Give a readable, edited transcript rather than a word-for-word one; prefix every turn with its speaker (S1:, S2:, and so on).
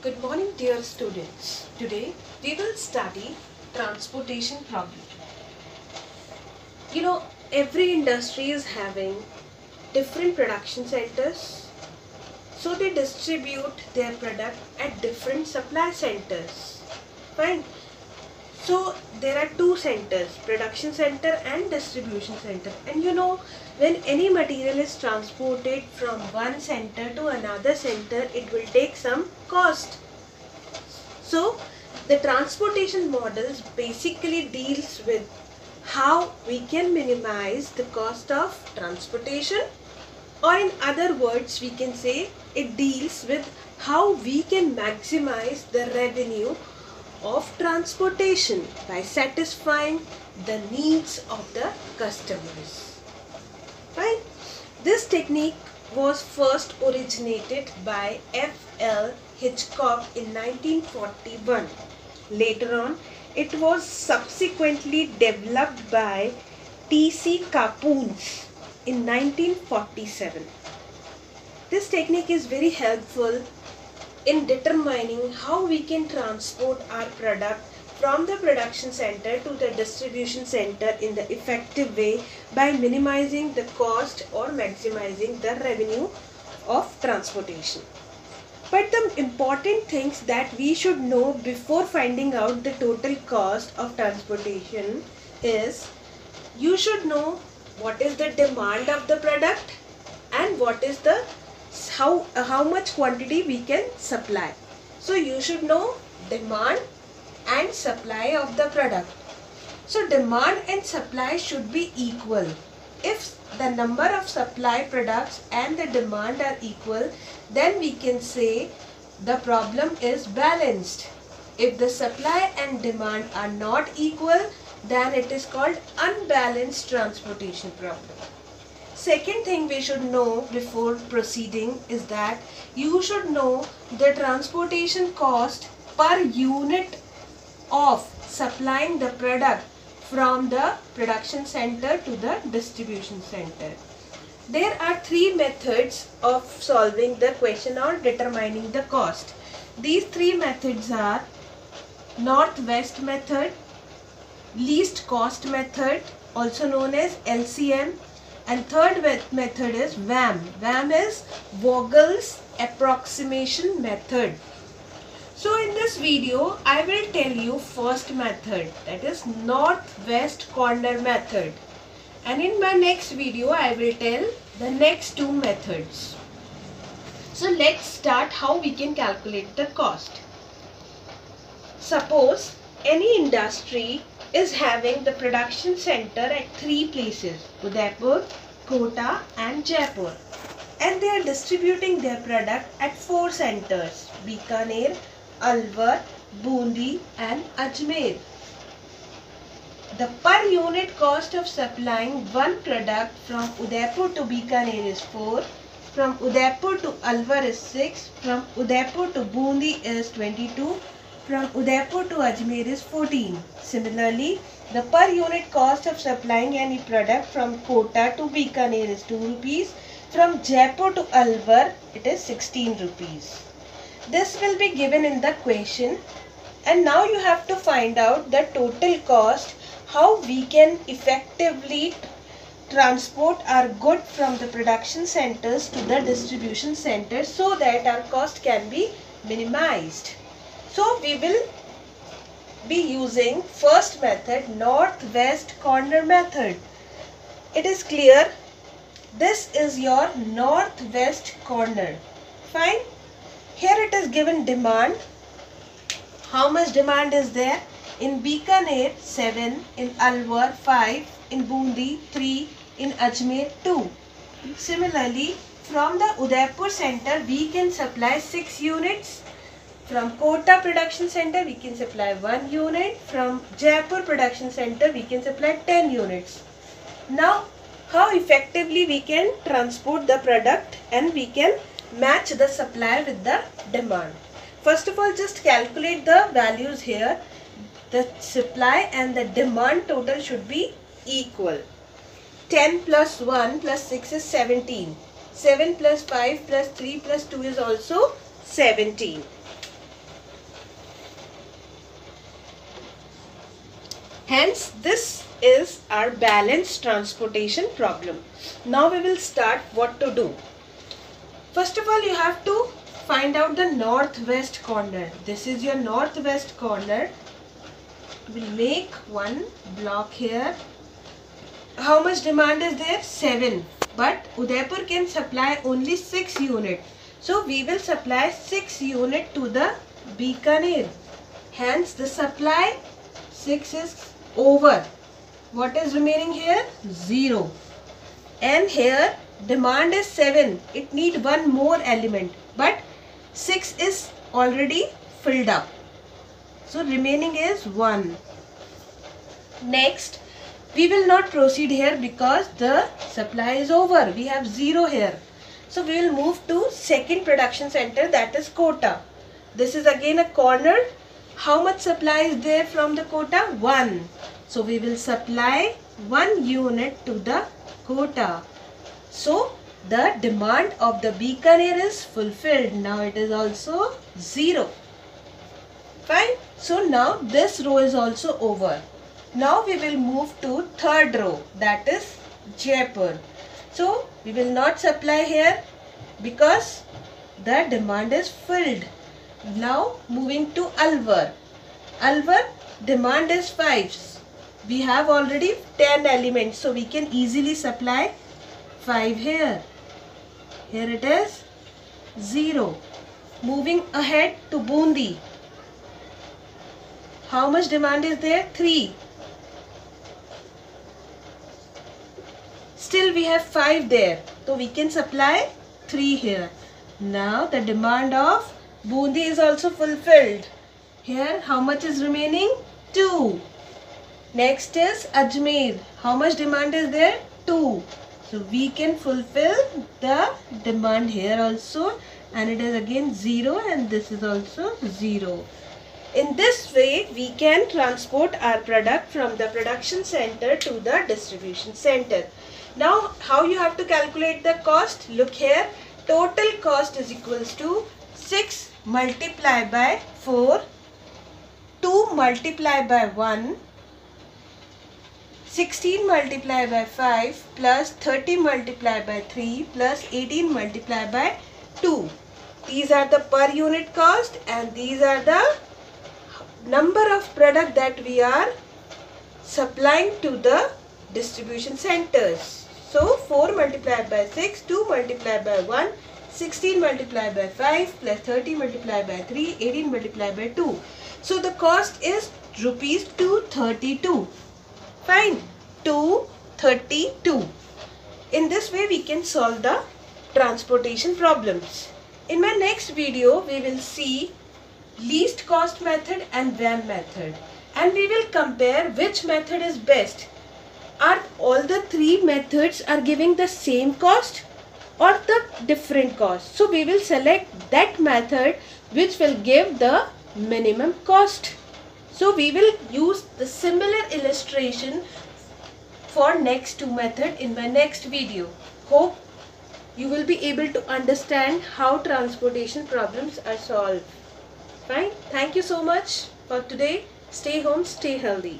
S1: Good morning, dear students. Today we will study transportation problem. Every industry is having different production centers, so they distribute their product at different supply centers. Fine. So there are two centers, production center and distribution center. And when any material is transported from one center to another center, it will take some cost. So the transportation models basically deals with how we can minimize the cost of transportation, or in other words we can say it deals with how we can maximize the revenue of transportation by satisfying the needs of the customers. Right? This technique was first originated by F.L. Hitchcock in 1941. Later on, it was subsequently developed by T.C. Capoons in 1947. This technique is very helpful in determining how we can transport our product from the production center to the distribution center in the effective way by minimizing the cost or maximizing the revenue of transportation. But the important things that we should know before finding out the total cost of transportation is, you should know what is the demand of the product and what is the how much quantity we can supply. So you should know demand and supply of the product. So demand and supply should be equal. If the number of supply products and the demand are equal, then we can say the problem is balanced. If the supply and demand are not equal, then it is called unbalanced transportation problem. Second thing we should know before proceeding is that you should know the transportation cost per unit of supplying the product from the production center to the distribution center. There are three methods of solving the question or determining the cost. These three methods are north-west method, least cost method, also known as LCM, and third method is VAM. VAM is Vogel's approximation method. So in this video, I will tell you first method, that is north-west corner method. And in my next video, I will tell the next two methods. So let's start how we can calculate the cost. Suppose any industry is having the production center at three places, Udaipur, Kota and Jaipur, and they are distributing their product at four centers, Bikaner, Alwar, Bundi and Ajmer. The per unit cost of supplying one product from Udaipur to Bikaner is 4, from Udaipur to Alwar is 6, from Udaipur to Bundi is 22, from Udaipur to Ajmer is 14. Similarly, the per unit cost of supplying any product from Kota to Bikaner is 2 rupees. From Jaipur to Alwar, it is 16 rupees. This will be given in the question. And now you have to find out the total cost, how we can effectively transport our good from the production centers to the distribution centers so that our cost can be minimized. So we will be using first method, north-west corner method. It is clear. This is your north-west corner. Fine. Here it is given demand. How much demand is there? In Bikaner 7, in Alwar 5, in Bundi 3, in Ajmer 2. Similarly, from the Udaipur center we can supply 6 units. From Kota production center we can supply 1 unit. From Jaipur production center we can supply 10 units. Now how effectively we can transport the product and we can match the supply with the demand. First of all, just calculate the values here. The supply and the demand total should be equal. 10 plus 1 plus 6 is 17. 7 plus 5 plus 3 plus 2 is also 17. Hence, this is our balanced transportation problem. Now we will start what to do. First of all, you have to find out the northwest corner. This is your northwest corner. We'll make one block here. How much demand is there? 7. But Udaipur can supply only 6 units. So we will supply 6 units to the Bikaner. Hence the supply 6 is over. What is remaining here? 0. And here demand is 7. It needs one more element. But 6 is already filled up. So remaining is 1. Next, we will not proceed here because the supply is over. We have 0 here. So we will move to second production center, that is Kota. This is again a corner. How much supply is there from the Kota? 1. So we will supply 1 unit to the Kota. So the demand of the Bikaner is fulfilled. Now it is also 0. Fine. So now this row is also over. Now we will move to third row, that is Jaipur. So we will not supply here because the demand is filled. Now moving to Alwar. Alwar demand is 5. We have already 10 elements, so we can easily supply 5 here. Here it is 0. Moving ahead to Bundi. How much demand is there? 3. Still we have 5 there. So we can supply 3 here. Now the demand of Bundi is also fulfilled. Here how much is remaining? 2. Next is Ajmer. How much demand is there? 2. So we can fulfill the demand here also. And it is again 0 and this is also 0. In this way, we can transport our product from the production center to the distribution center. Now, how you have to calculate the cost? Look here. Total cost is equals to 6 multiplied by 4, 2 multiplied by 1, 16 multiplied by 5 plus 30 multiplied by 3 plus 18 multiplied by 2. These are the per unit cost and these are the number of product that we are supplying to the distribution centers. So 4 multiplied by 6, 2 multiplied by 1, 16 multiplied by 5 plus 30 multiplied by 3, 18 multiplied by 2. So the cost is rupees 232. Fine, 232. In this way we can solve the transportation problems. In my next video we will see least cost method and VAM method, and we will compare which method is best. Are all the 3 methods are giving the same cost or the different cost? So we will select that method which will give the minimum cost. So we will use the similar illustration for next 2 methods in my next video. Hope you will be able to understand how transportation problems are solved. Fine. Thank you so much for today. Stay home, stay healthy.